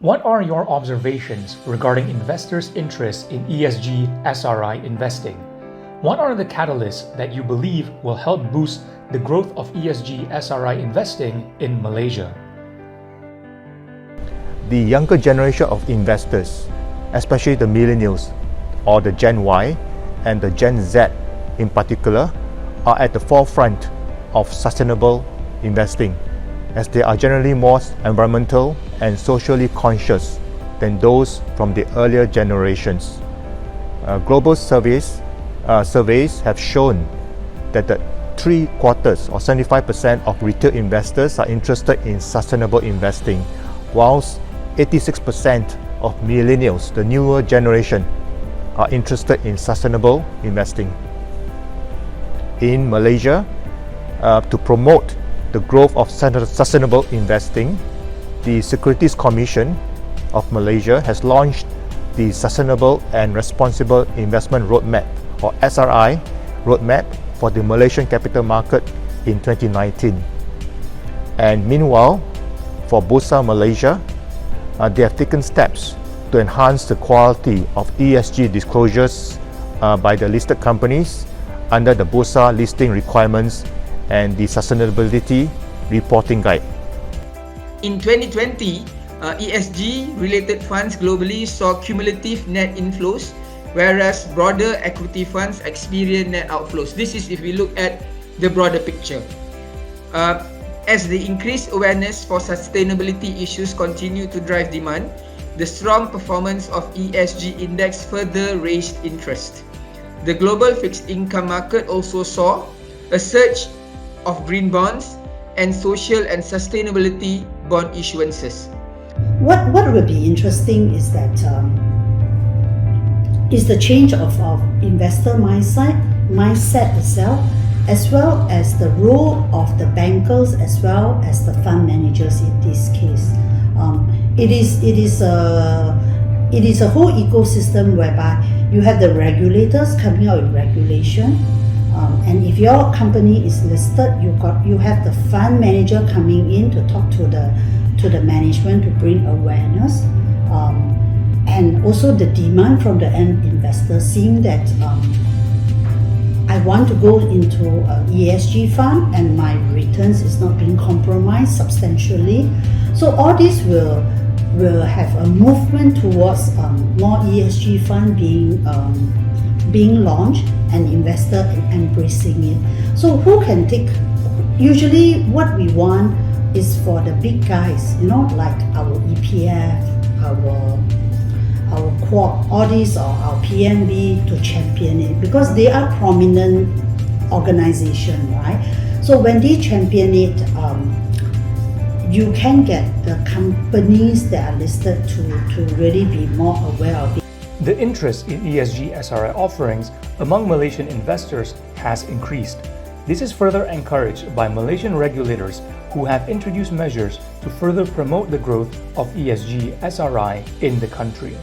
What are your observations regarding investors' interest in ESG SRI investing? What are the catalysts that you believe will help boost the growth of ESG SRI investing in Malaysia? The younger generation of investors, especially the millennials or the Gen Y and the Gen Z in particular, are at the forefront of sustainable investing, as they are generally more environmental and socially conscious than those from the earlier generations. Global surveys have shown that the 3/4 or 75% of retail investors are interested in sustainable investing, whilst 86% of millennials, the newer generation, are interested in sustainable investing. In Malaysia, to promote the growth of sustainable investing, the Securities Commission of Malaysia has launched the Sustainable and Responsible Investment Roadmap, or SRI Roadmap, for the Malaysian capital market in 2019. And meanwhile, for Bursa Malaysia, they have taken steps to enhance the quality of ESG disclosures by the listed companies under the Bursa listing requirements and the Sustainability Reporting Guide. In 2020, ESG-related funds globally saw cumulative net inflows, whereas broader equity funds experienced net outflows. This is if we look at the broader picture. As the increased awareness for sustainability issues continue to drive demand, the strong performance of ESG index further raised interest. The global fixed income market also saw a surge of green bonds and social and sustainability bond issuances. What will be interesting is that is the change of investor mindset itself, as well as the role of the bankers as well as the fund managers in this case. It is a whole ecosystem whereby you have the regulators coming out with regulation, and if your company is listed, you have the fund manager coming in to talk to the management to bring awareness, and also the demand from the end investor, seeing that I want to go into an ESG fund and my returns is not being compromised substantially. So all this will have a movement towards more ESG fund being launched and investor embracing it. So who can take? Usually what we want is for the big guys, like our EPF, our Quad, all these, or our PNB, to champion it, because they are prominent organization, right? So when they champion it, you can get the companies that are listed to really be more aware of it. The interest in ESG SRI offerings among Malaysian investors has increased. This is further encouraged by Malaysian regulators who have introduced measures to further promote the growth of ESG SRI in the country.